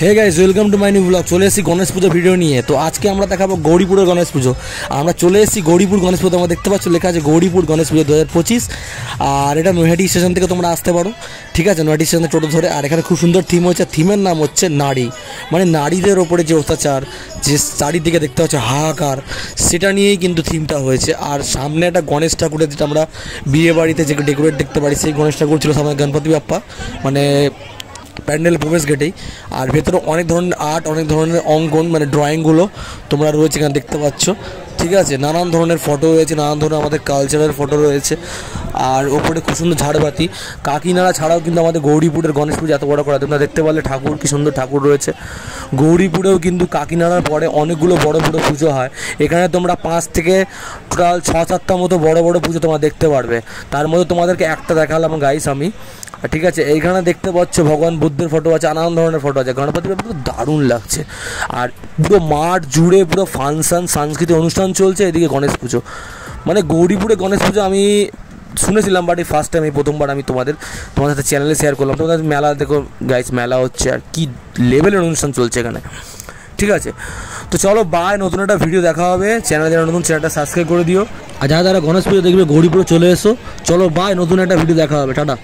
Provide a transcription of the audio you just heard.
Hey guys, welcome to my new blog. চলে এসেছি গণেশ পুজো video নিয়ে। তো আজকে আমরা দেখাবো গৌরীপুরের গণেশ পুজো। আমরা চলে এসেছি গৌরীপুর গণেশ পুজো। তোমরা দেখতে পাচ্ছ লেখা আছে গৌরীপুর গণেশ পুজো 2025। আর এটা নৈহাটি স্টেশন থেকে তোমরা আসতে পারো, ঠিক আছে? নৈহাটি স্টেশনে টোটো ধরে। আর এখানে খুব সুন্দর থিম হয়েছে। থিমের নাম হচ্ছে নারী, মানে নারীদের ওপরে যে অত্যাচার, যে চারিদিকে দেখতে পাচ্ছ হাহাকার, সেটা নিয়েই কিন্তু থিমটা হয়েছে। আর সামনে একটা গণেশ ঠাকুরের, যেটা আমরা বিয়ে বাড়িতে যে ডেকোরেট দেখতে পারি, সেই গণেশ ঠাকুর ছিল সামনে গণপতি বাপ্পা, মানে প্যান্ডেল প্রবেশ গেটেই। আর ভেতরে অনেক ধরনের আর্ট, অনেক ধরনের অঙ্কন, মানে ড্রয়িংগুলো তোমরা রয়েছে এখানে দেখতে পাচ্ছ, ঠিক আছে? নানান ধরনের ফটো রয়েছে, নানান ধরনের আমাদের কালচারের ফটো রয়েছে। আর ওপরে খুব সুন্দর ঝাড়বাতি। কাকিনাড়া ছাড়াও কিন্তু আমাদের গৌরীপুরের গণেশ পুজো এত বড় করা, তোমরা দেখতে পারলে ঠাকুর, কি সুন্দর ঠাকুর রয়েছে। গৌরীপুরেও কিন্তু কাকিনাড়ার পরে অনেকগুলো বড় বড় পুজো হয়। এখানে তোমরা 5 থেকে টোটাল 6-7টা মতো বড় বড় পুজো তোমরা দেখতে পারবে। তার মধ্যে তোমাদেরকে একটা দেখালাম গাইস আমি, ঠিক আছে? এইখানে দেখতে পাচ্ছ ভগবান বুদ্ধের ফটো আছে, নানান ধরনের ফটো আছে। গণপতি বাপ্পা পুরো দারুণ লাগছে। আর পুরো মাঠ জুড়ে পুরো ফাংশন, সাংস্কৃতিক অনুষ্ঠান চলছে। এদিকে গণেশ পুজো, মানে গৌরীপুরে গণেশ পুজো আমি শুনেছিলাম, বাট এই ফার্স্ট টাইম, এই প্রথমবার আমি তোমাদের সাথে চ্যানেলে শেয়ার করলাম। তোমাদের মেলা দেখো গাইস, মেলা হচ্ছে আর কি লেভেলের অনুষ্ঠান চলছে এখানে, ঠিক আছে? তো চলো বাই, নতুন একটা ভিডিও দেখা হবে। চ্যানেল যারা নতুন, চ্যানেলটা সাবস্ক্রাইব করে দিও। আর যারা যারা গণেশ পুজো দেখবে গৌরীপুরে চলে এসো। চলো বাই, নতুন একটা ভিডিও দেখা হবে। টাটা।